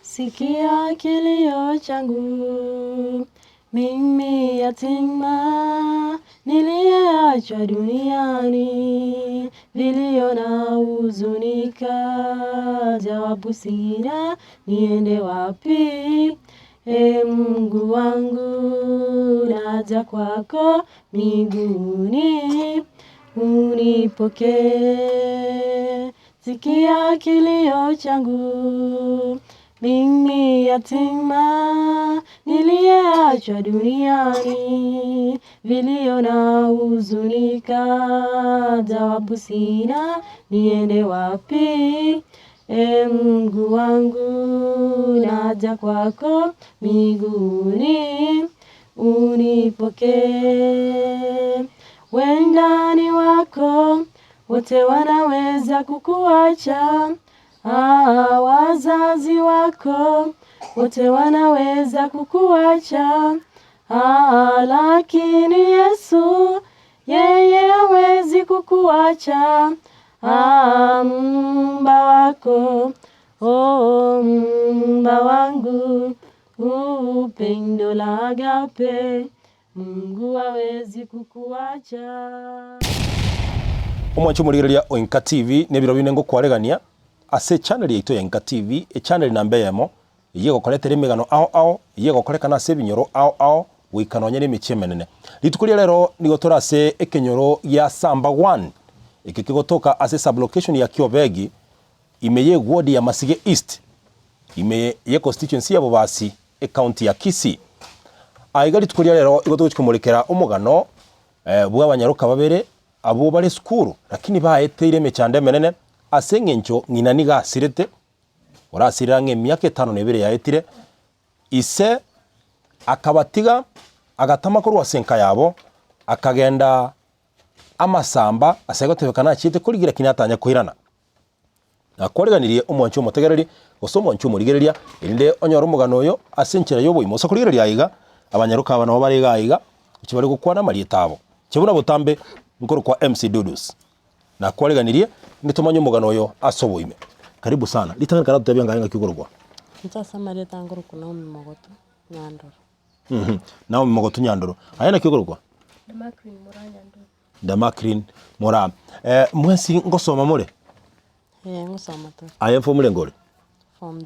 Sikia kilio changu, mimi yatima, niliyeachwa duniani, vilio na huzunika, jawabu sina, niende wapi? Mungu wangu, naja kwako miguuni, unipokee. Sikia kilio changu, mimi yatima, niliyeachwa duniani, vilio na huzunika, jawabu sina, niende wapi? Mungu wangu, naja kwako miguuni, unipokee. Wendani wako wote wanaweza kukuacha, wazazi wako wote wanaweza kukuacha, lakini Yesu yeye hawezi kukuacha. Mumba wako, mumba wangu, upendo la agape, Mungu hawezi kukuacha. Omwancho murigereria INKA TV nebiro bine ngo kwaregania ase channel yaito ya INKA TV channel nambe yemo yego koletera emigano ao yego korekana ase binyoro ao wikanonye n'emichemenene litukuria lero nigotora ase ekenyoro ya Samba 1 ikigotoka ase sublocation ya Kiobegi imeye ward ya Masige East imeye constituency ya Bobasi county ya Kisii aigali tukuria lero igotoka kumurikera omugano bw'abanyaruka babere abo bari skuru lakini baeteire mechande menene asengencho ng'ina niga sirete orasira ng'emyaka 5 nebere yaetire ise akabatiga agatama korwa senka yabo akagenda amasamba asegotebekana chite kurigira kinatanya kuhirana akoreganirie omwancho motegereri osomo ncho murigereria inde onyoro mugano oyo asenchera yobo imoso kurigereria iga abanyaruka abana bari gaiga kibari gukwana marietabo kibuna butambe nkoro kwa MC Dudus na kwareganirie nditomanye mugano oyo asoboime karibu sana litanga kara tutabya nganga kigorwa ntasa marieta ngoro kuna Mogotu nyandoro nawo Mogotu nyandoro ayana kigorwa Damakrin mura nyandoro Damakrin mura mwesi ngosoma mure ngosoma to aye formule ngore form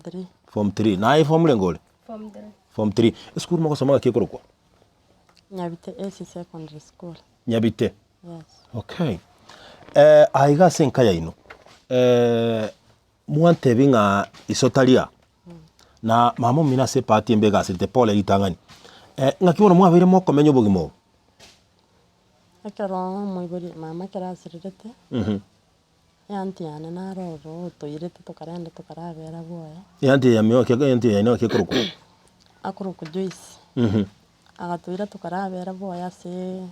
3 na aye formule ngore form 3 school ngosoma kigorwa Nyabite AC secondary school Nyabite. Yes. Okay. Aiga senka yaino. Muante binga isotalia. Na mama mina se party mbega sente pole itangani. Ngakiona mwabire moko menyo bugimo. Akaro mwibori mama kara sirirete. Yanti yana naroro toirete tokarende tokarabera boya. Yanti ya myo kega yanti ya ino kekuruko. Akuruko Joyce. Agatuira tokarabera boya se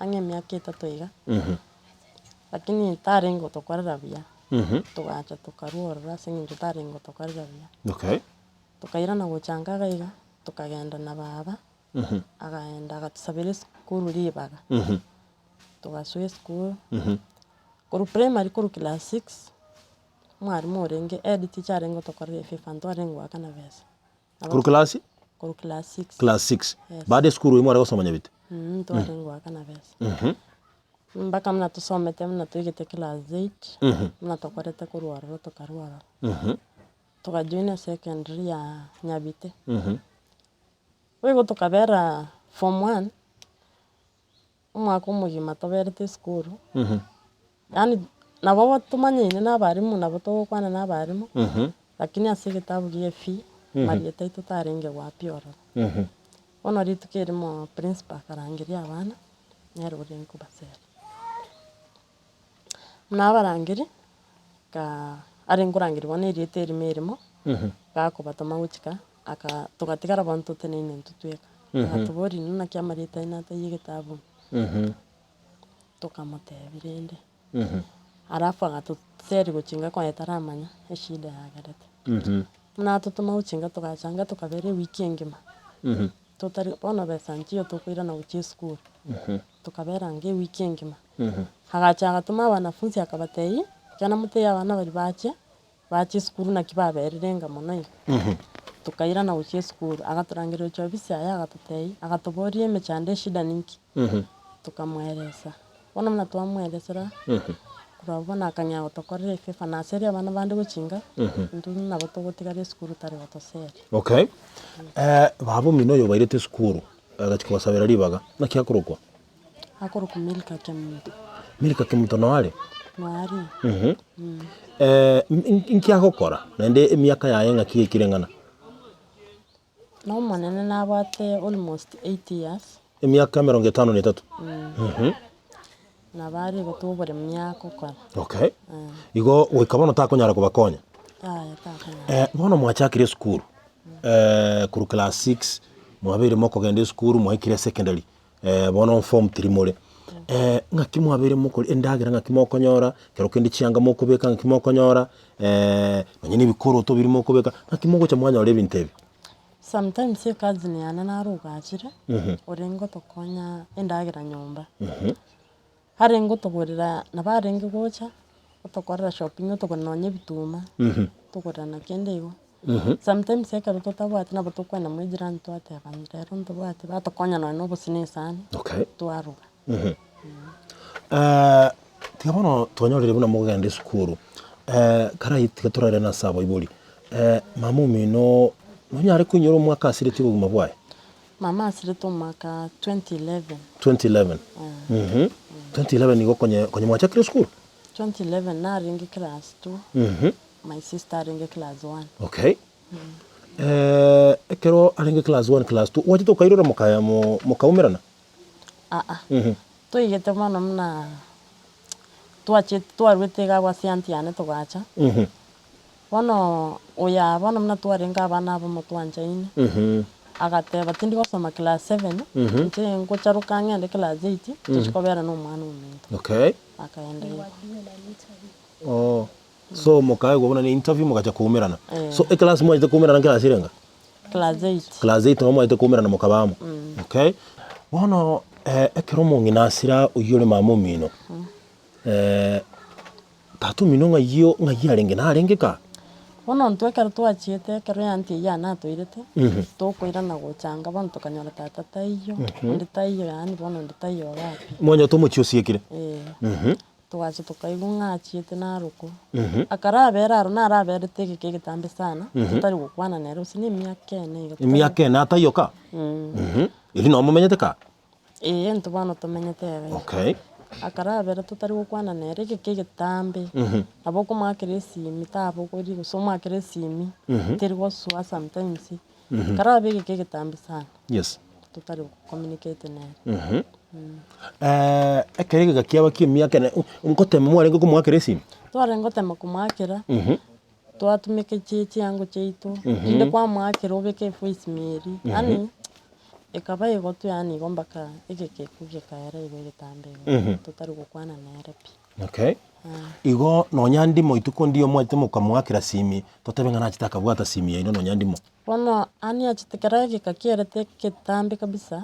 angemyaka 3 iga. Lakini tarengo tokorera bia. Tugacha tukaruora singi tarengo tokorera bia. Okay. Tukaira na gochanga gaiga tukagenda na baba. Agaenda agatusabire skuru ribaga. Tugaswe skuru. Kuru primary kuru class 6. Mwarimu orenge head teacher rengo tokorera fifanto rengo akana besa. Kuru class? Kuru class 6. Class 6. Baada skuru imo ara gosoma nyabite. Tuarengo akana besa. Mbaka mna tusomete mna tuigite class 8. Mna tokorete kuruara tokaruara. Tukajoina secondary ya Nyabite. Wego tukabera form 1. Umwaka umugima toberete skuru. Yani nabo tumanyine n'abarimu nabo tokwana n'abarimu. Lakini asige tabugiye fi marieta itotarenge wapiora. Ono ritukirimo principal karangiria abana nyarure nkubasera. Mnabarangiri ka arengurangirwa n'irieteri merimo gakubatoma guchika aka tugatigara bantu tenene ntutweka atubori nuna kya marieta inata yigitabu tukamutebirende arafu agatutseri guchinga kwa etaramanya eshida yagarete mna tutuma guchinga tugachanga tukabere wiki ngima totari bona besanjio tokwira na uchi school tukabera nge wiki ngima hagacha gatuma wanafunzi akabatei kana muteye abana bari bache bachi skuru na kibabererenga mono tukaira na uchi skuru agaturangira cho bisi aya agatutei agatuborie mechande shida ninki tukamweresa bona mna twamweresera kurabona akanya gutokorera fefa na seri abana bandi guchinga ndu na batogotigare skuru tare batoseri. Okay. Babo mino yo bairete skuru agachikwa sabera ribaga na kyakurukwa akuruku milka kemuto nawale nwari inkia gukora nende emiaka yaye ngaki ikirengana no manene na bate almost 8 years emiaka 53 na bari gutubure myaka ukora. Okay. Igo wikabona takunyara kubakonya takunyara bono mwachakire skuru kuru class 6 mwabere moko gende skuru mwikire secondary bono form 3 mole ngaki mwabere moko endagira ngaki moko nyora kero kindi chianga moko beka ngaki moko nyora nanyine bikoro to birimo kubeka ngaki moko cha mwanya ole bintebe sometimes ye kazi ni ana narugachire orengo tokonya endagira nyumba harengo togorera na barengo gocha otokorera shopping otokononye bituma togorana kende igo sometimes ye karo totabwate na botokwana mwijira ntwate abanjero ntobwate batokonya no busine sana. Okay. Twaruga tigabono twanyorere buna mugende skuru kara itigaturare na sabo ibuli mamu mino munyare kunyoro mwaka asire tigo mabwaye mama asire to mwaka 2011 2011 nigo konye mwachakire skuru 2011 na ringi class 2 my sister ringi class 1. Okay. Kero ringi class 1 class 2 wajito kairora mukaya mukaumerana toigete mono mna twarwetega bwa sianti ane tugacha bono oya bono mna twarenga abana abo mutwanjaine agateba tindi gosoma class 7 nche ngocharuka ngende class 8 tuchikobera no mwana umuntu. Okay. Akaenda so mukaye gobona ni interview mugacha kuumerana so class mwa ite kuumerana class irenga class 8 class 8 mwa ite kuumerana mukabamu. Okay. Bono ekero Mong'ina asira uyore mamu mino tatu mino ngayo arenge na arengeka bono ntwekero twachiete kero yanti yana toirete tokoira na gochanga bono tokanyora tata taiyo ndi taiyo yani bono ndi taiyo gapi mwanyo to muchio siekire twache tukaigunga achiete na ruko akarabera aro naraberete gitambe sana tutari gukwana nero sini miaka ene atayoka ili no mumenyete ka ntu bono tumenyete. Okay. Akarabera tutari gukwana nere gitambe abo kumakire simi tabo kuri gusoma simi tiri goswa sometimes karabe gitambe sana. Yes. Tutari communicate nere ekerege gakiaba miaka unkotema mwarengo kumwakire simi twarengo tema kumakira twatumike chichi yangu cheitu inde kwa mwakira ubeke voice mail yani ekaba igotu yani gombaka egekekuge kaera igo gitambe tutari gukwana nere pi. Okay. Igo nonyandi moituko ndio mwate mukamwakira simi totebenga nachitaka bwata simi yaino nonyandi mo bono ani achitekera gikakierete kitambe kabisa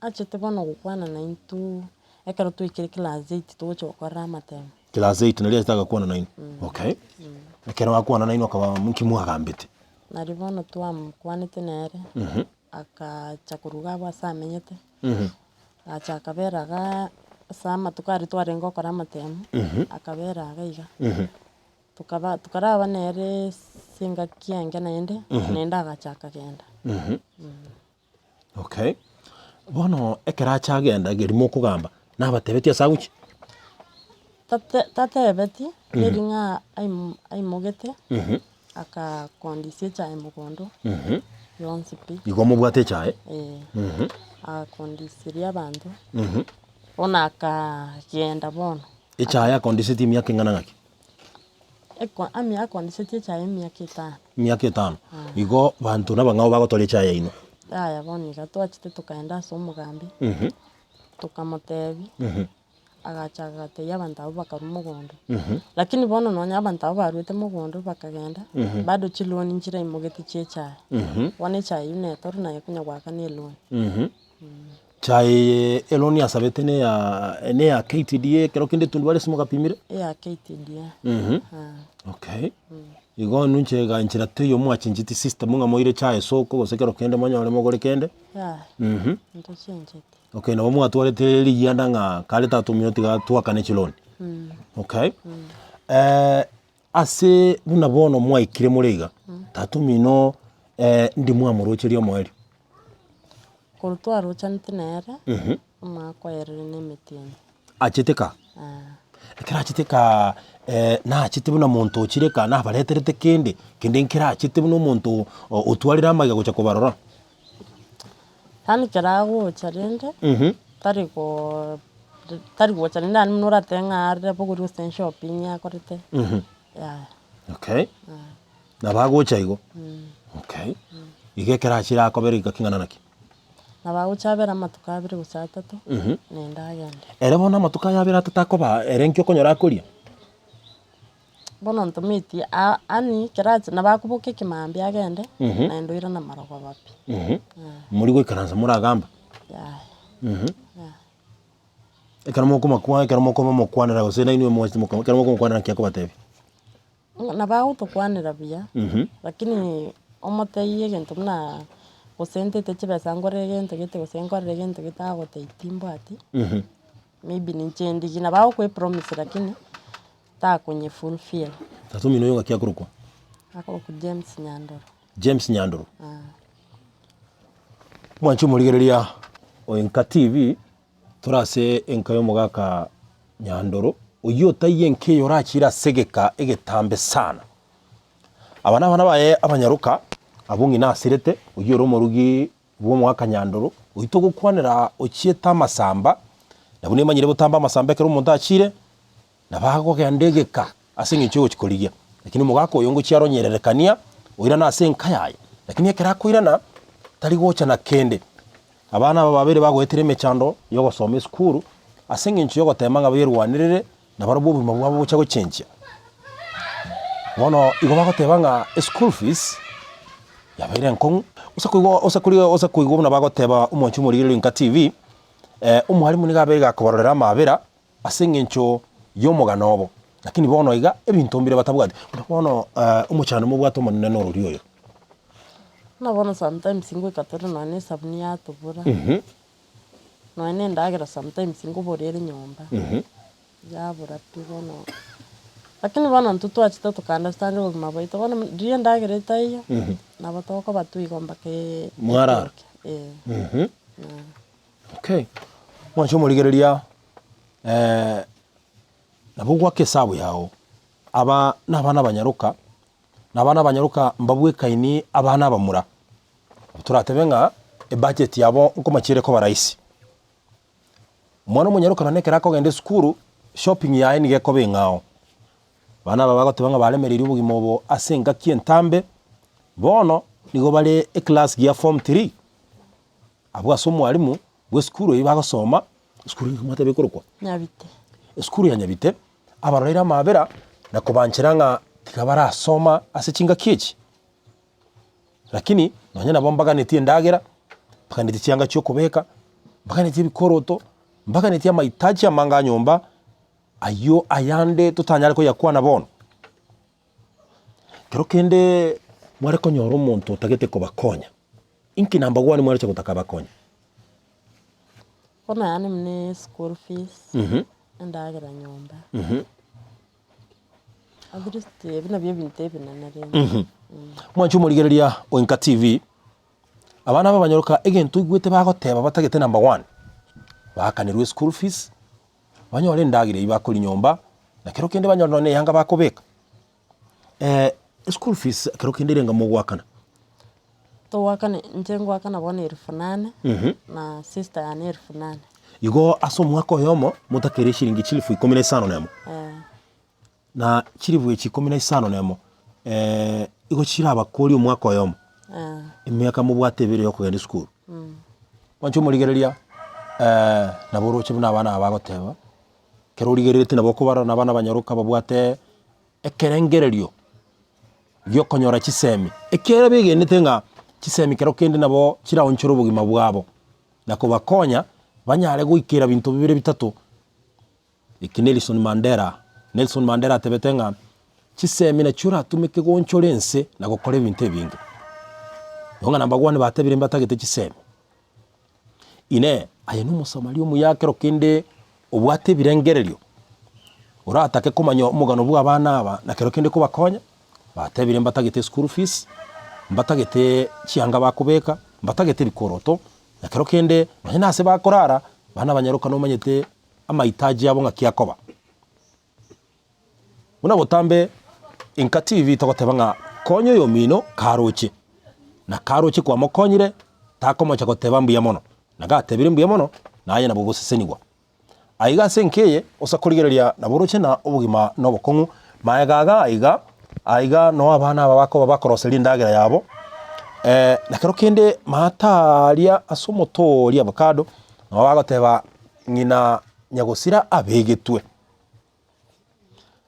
achite bono gukwana na intu ekero tuikire class 8 tuocho gukora matemo class 8 nali ataka kuona 9. Okay. Ekero wakuona 9 akaba mukimwagambite nari bono twamkwanite nere akachakuruga bwa samenyete achakaberaga sama tukari twarengo kora matemo akaberaga iga tukaraba nere singa kienge nende nenda agachaka genda. Okay. Bono ekera chagenda gerimo kugamba nabatebetia saguchi tatebeti eringa aimogete aka kondisi cha mugondo yonsi pi igo mubwate chae akondisiria abantu ona akagenda bono echaya kondisi ti miaka ngana ngaki ami akondisi chae miaka 5 igo bantu nabangao bagotole chaya ino aya bono gatwachite tukaenda so mugambi tukamotebi agachagate yabantu abo bakaru mugondo lakini bono nonya abantu abo barwete mugondo bakagenda bado chiloni njira imogete checha wane chai unetor na yakunya gwaka ne loan chai eloni asabete ne ya KTDA kero kinde tundu wale simo kapimire ya KTDA. Okay. igo nunche ganchira teyo mwachinjiti system nga moire chae soko gosekero kende monyore mogore kende ntochenjete okay na mwa atwarete ligiyanda nga kale 3 minute ga twakane chiloni okay ase buna bono mwaikire muriga 3 mino ndi mwamurocherio mweri kurutwaro chantinere mwakwerere nemetini acheteka ekira acheteka na achite buna muntu ochireka na bareterete kende nkira achite buna muntu otwarira amaga gocha kubarora hani kirago charende tari charende ani munora tenga arre boguru sten shopping yakorete okay na bagocha igo okay igekera achira akobereka kingana naki na baguchabera matuka abire gusatatu nenda agende ere bona matuka yabira tatakoba erenkyo konyora akuria bono ntomiti ani kiraje na bakubuke kimambi agende na ndoira na marogo bapi muri gwikaranza muragamba ekara moko makwa ekara moko mokwanira gose na inwe mwezi moko ekara moko mokwanira kyako batebi na baguto kwanira bia lakini omoteiye gento na osente techibesa ngore gento gete osengore gento gitago teitimbo ati maybe ninchendi gina bawo kwe promise lakini ta kwenye fulfill 3 mino yonga kyakurukwa ako ku James Nyandoro mwanchu murigereria o INKA TV turase enkayo mugaka Nyandoro uyo tayenke yorachira segeka egetambe sana abana baye abanyaruka Mong'ina asirete uyo romorugi bwo mwaka Nyandoro uhito gukwanira ochieta masamba nabune manyire butamba masamba kero umuntu achire nabago gyandegeka asingi cyo chikoligia lakini mugako yongo chiaronyererekania uira na asenka yaye lakini ekera kuirana tari gocha na kende abana babere bagwetere mechando yogo some school asingi nchi yogo temanga birwanirire na barobo buma bwabo bucha gochenjia bono igo bagotebanga school fees yabere nkon usakuigo na bagoteba umonchu muri INKA TV umwalimu nigabe gakoborera mabera asingi ncho yomuganobo lakini bono iga ebintu mbire batabwate bono umuchano mu bwato monene no ruriyo na bono sometimes ngo katoro none sabuni yatubura no ene ndagira sometimes ngo borere nyomba yabura pibono lakini bono ntutu achita tukandastande ubuzima bwaito bono ndiye ndagira tayo na batoko batuigomba ke mwara okay mwancho murigereria nabugwa kesabu yao aba nabana banyaruka mbabwe kaini abana bamura turatebenga budget yabo nko makire ko baraisi mwana munyaruka nanekera ko gende school shopping yae nige ko bengao bana baba gotebanga balemeriri ubugimobo asenga kientambe bono nigo bale class ya form 3 abwa so mwalimu we school ibagosoma school ngumate bekorokwa nyabite school ya nyabite abarira mabera na kubanchiranga tikabara soma asichinga kichi lakini nonyana bombaga netie ndagera mpaka netichanga cyo kubeka mpaka netie bikoroto mpaka netie mahitaji amanga nyomba ayo ayande tutanyare ko yakwana bono kero kende mware ko nyoro muntu tagete ko bakonya inki namba 1 mware cyo kutaka bakonya kona yani mne school fees ndagera nyomba adriste bina byo bintebe na nare mwanchu murigereria o INKA TV abana babanyaruka egento igwete bagoteba batagete number 1 bakanirwe school fees banyore ndagire ibakuri nyomba na kero kende banyore none yanga bakobeka school fees kero kende renga mu gwakana to wakane njengo wakana bona 8,000 na sister ya 8,000 igo aso mwako yomo mutakere shilingi chilifu 15 nemo na chilifu 15 nemo igo chiraba kuri umwaka yomo imyaka mu bwatebere yo kugenda school wancho murigereria na boroche buna abana abagoteba kero urigerete nabo kubara nabana banyaruka babwate ekerengererio gyo konyora chisemi ekera bigenete nga chisemi kero kende nabo kira onchoro bugima bwabo nako bakonya banyare guikira bintu bibire bitatu Nelson Mandela tebetenga chisemi na chura atumike gonchorense na gukora ebintu ebingi yonga namba 1 batebire mbatagete chisemi ine aye n'umusamali omuyakero kinde obwate birengererio uratake kumanya omugano bwa abana aba na kero kinde kubakonya batebire mbatagete school fees mbatagete chianga bakubeka mbatagete bikoroto na kero kinde nase bakorara bana banyaruka no manyete amahitaji yabo ngakiakoba una botambe INKA TV togoteba nga konyo yomino karoche na karoche kwa mokonyire takomocha goteba mbuya mono na gatebire mbuya mono naye na bogosesenigwa aiga senkeye osakurigereria na boroche na obugima no bokongu maegaga aiga no abana babako bakoroseri ndagera yabo na kero kende mataria asomotori avocado no bagoteba ngina nyagosira abegetwe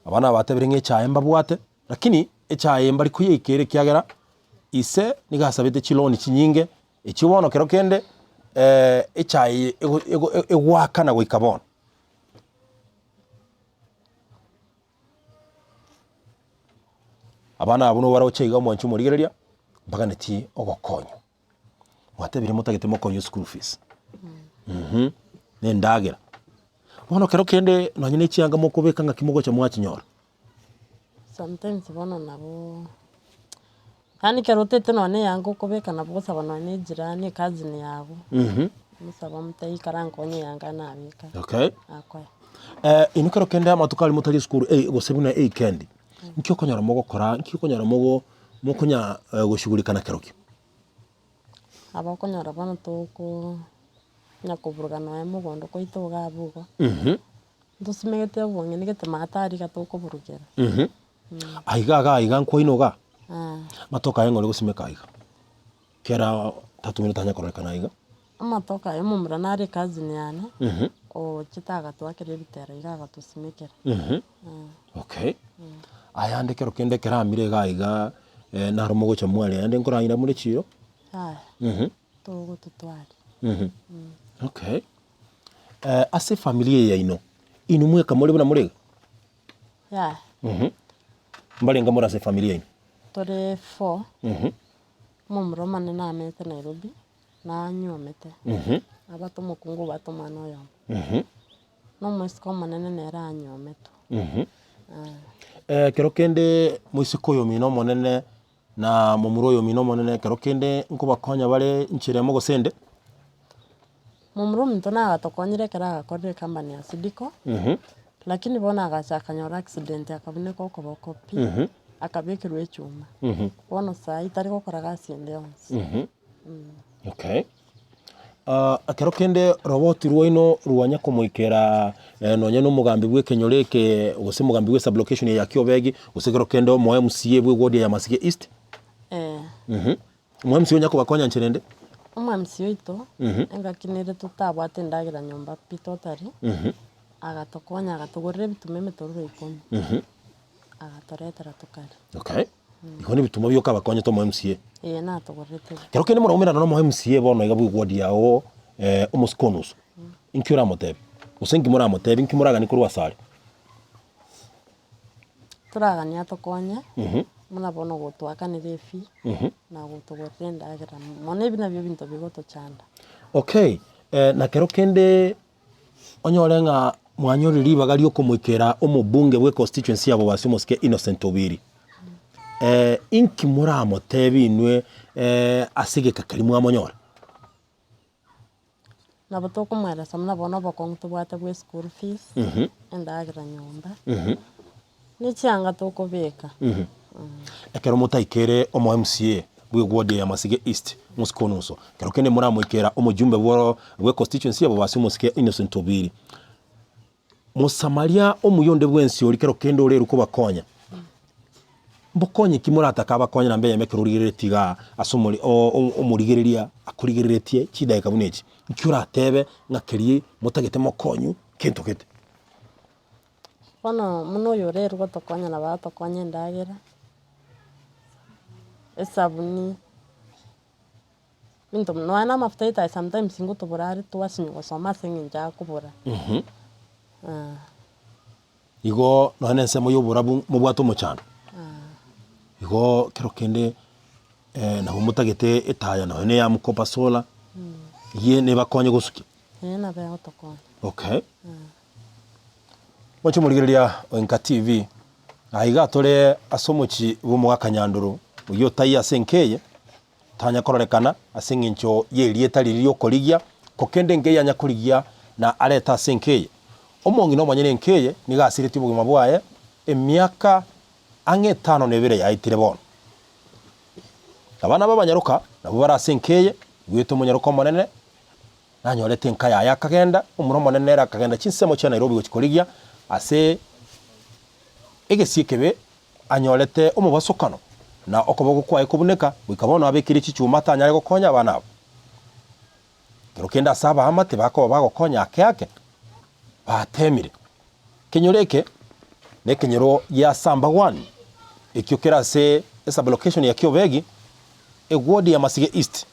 abana batebire ngechaye mbabwate lakini echaye mbari kuyikere kiagera ise nigasabete chiloni chinyinge echibono kero kende echaye egwakana goikabona abana abuno barocheiga mwanchu murigereria mpaka neti ogokonyo mwatebire mutagete mokonyo school fees nendagera bono kero kende nonyine chianga mokobeka nga kimogo cha mwachinyora sometimes bono nabo yani kero tete none yango kubeka nabo saba none jirani cousin yabo musaba mutai karankonye yanga nabika okay akoya ino kero kende amatukali mutali school gosebuna kendi nkyo konyora mogo kora nkyo konyora mogo mokonya gushugulikana keroki abakonyora bono toko nyakuburuga no emugondo koito gabugo ndusimegete bonge nigete matari gatoko burugera aiga nkoinoga matoka yengo legusimeka aiga kera 3 minutes anya korekana aiga amatoka yomumura nari cousin yana o chitaga twakere bitera iga gatusimekera okay ayande kero kende kera amire gaiga na rumogo cha mwale ande nkora ina muri chiro togo tutwari okay ase familia ya ino mweka muri buna muri mbalenga muri ase familia ino tore 4 mumuromane na amete Nairobi na nyomete abato mukungu bato mano yo no mwesiko manene nera nyometo kero kende mwisiko yo mino monene na mumuro yo mino monene kero kende nko bakonya bare nchire mogo sende mumuro mito na gatokonyire kera gakorire company ya Sidiko lakini bona agachakanyora accident akabune koko bokopi akabekirwe echuma bono sai tari gukora gasi endeyonse okay akero kende robot ruino ruanya kumwikera nonya no mugambi bwe kenyoreke gose mugambi bwe sublocation ya Kiobegi usekero kende mo MCA bwe ward ya Masige East mo MCA nyako bakonya ncherende mo MCA ito engakinire tutabwate ndagira nyumba pitotari agatokonya agatugorere bitumeme toruro 10 agatoretera tukari okay ikoni bituma byo kabakonya to mo MCA na tugorete kero kende muromera no mo MCA bono iga bwe ward yao omuskonus inkyura motebe usengi muri amotebe nkimuragani kuri wasari turagania tokonya muna bono gutwakanire efi na gutugorere ndagira mone bina byo bintu bigoto chanda okay na kero kende onyorenga mwanyoriri bagali okumwikera omubunge bwe constituency yabo basimoske Innocent Obiri inki muri amotebe inwe asige kakalimu amonyora nabo tokumwera samuna bono bokongu tubwate bwe school fees endagira nyumba ni chianga tokobeka ekero mutaikere omo MCA bwe ward ya Masige East musikonuso kero kene muri amwikera omujumbe bwe constituency yabo basimoske Innocent Obiri musamaria omuyonde bwensi oli kero kende ole ruko bakonya mbokonye kimurata kabakonya nambe yamekero rigiretiga asomori omurigereria akurigeretie chidaika bunechi nkyura tebe ngakeri mutagete mokonyu kento kete bono muno yore rugo tokonya na bato konya ndagira esabuni minto no ana mafuta ita sometimes singo to borari tuwasinyo gosoma senginja kubura igo no hanense mo yobura mu bwato muchano igo kero kende na mutagete etaya no ne ya mukopa sola ye ne bakonye gusuki na be otokonya. Okay. Mwacho murigereria INKA TV aiga tore asomochi bumuga kanyanduru uyo tai Senge tanya kororekana asingincho ye rieta riri okorigia kokende ngeya nyakurigia na areta Senge Omong'ina omanyene Nkeye niga asiriti bugima bwaye emiaka ange 5 nebere yaitire bono abana babanyaruka nabo bara Senge gwito munyaruka monene nanyorete Enka ya yakagenda umuro monene era akagenda chinsemo cha Nairobi gukikorigia ase egesikebe anyorete omubasokano na okobogo kwaye kubuneka bikabona abekire chichuma tanyare gokonya abana abo kero kenda saba amate bako bagokonya akeke batemire kenyoreke ne kenyero ya samba 1 ekyokera se esa location ya Kiobegi egwodi ya Masige East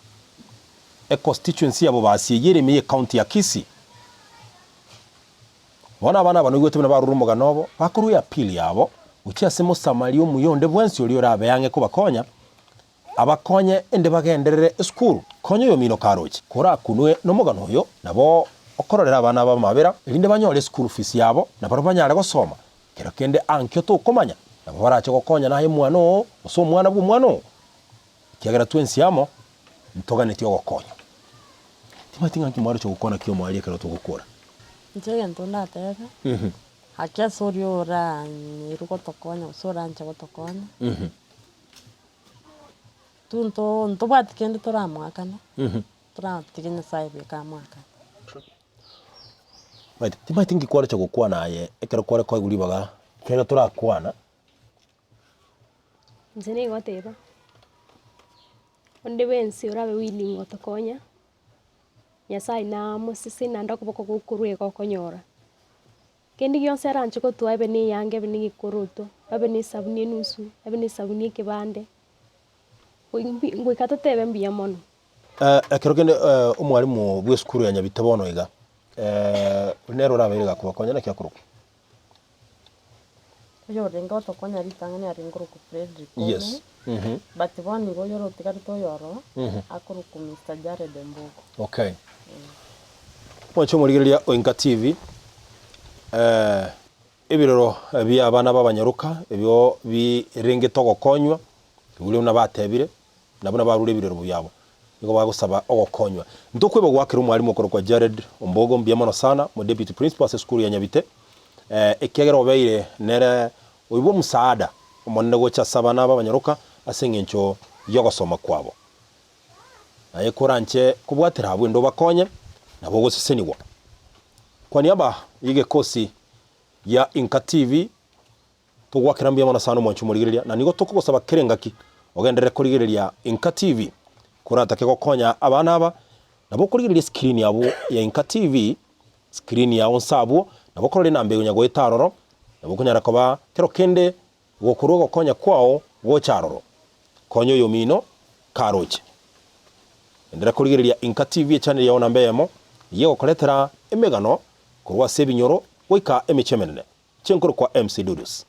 constituency abo basi yeremeye county ya Kisii bona abana bano gwetemena barurumoga nobo bakuru ya pili yabo ukiasemo Samario muyonde bwensi oli orabe yange kubakonya abakonye ende bagenderere school konyo yo mino karochi kora kunwe nomugano yo nabo okororera abana bamabera linde banyore school fees yabo nabo banyare gosoma kero kende ankyo to komanya nabo barache gokonya nahe mwana oso mwana bwo mwana kiagera twensi yamo ntogane tiyo gokonya timatinga kimwaro cyo gukona kiyo mwari kero to gukora Njege ntunda tega hakia sorio ora niruko tokonya usora nche gotokonya tunto batikende tora mwakana tora saibe ka mwaka right timatingi kwaro cyo gukwana naye ekero kware kwa guribaga kera tora kwana nzene goteba onde bensi orabe willing gotokonya Nyasai na musisi nanda kuboko gukurwe gokonyora kendi gyonse aranche ko tuabe ni yange bini gikuruto abe ni sabuni nusu abe ni sabuni kibande ngwe katatebe mbiya mono ekero kende umwarimu bwe skuru ya Nyabitabono iga nero raberega kubakonya na kyakuruko yo renga otokonya ritangane aringuruko Frederick yes but one go yoro tikarito yoro akuruko Mr. Jared Mbugo. Okay. Mwacho murigereria INKA TV ebiroro bya abana babanyaruka ebyo birenge togokonywa ule una batebire nabona barure ebiroro byabo nigo bagusaba ogokonywa ndokwebo gwakira umwarimu okoro kwa Jared Mbugo mbiamono sana mu deputy principal sa school ya Nyabite ekegera obeire nere oibo musaada omonne gocha sabana babanyaruka asengencho yogosoma kwabo naye koranche kubwatira abwe ndo bakonye nabo goseseniwa kwa niaba yige kosi ya INKA TV tugwakira mbiamono sana mwanchu murigereria na nigo tukugosaba kerengaki ogendere kurigereria INKA TV kurata ke gokonya abana aba nabo kurigereria screen yabo ya INKA TV screen ya onsabo nabo korore nambe nyago etaroro nabo kunyara koba kero kende gokuru gokonya kwao gocharoro konyo yomino karoche endera kurigereria INKA TV channel ya onambeyemo yego koletera emegano kurwa sebinyoro wika emichemenene chenkuru kwa MC Dudus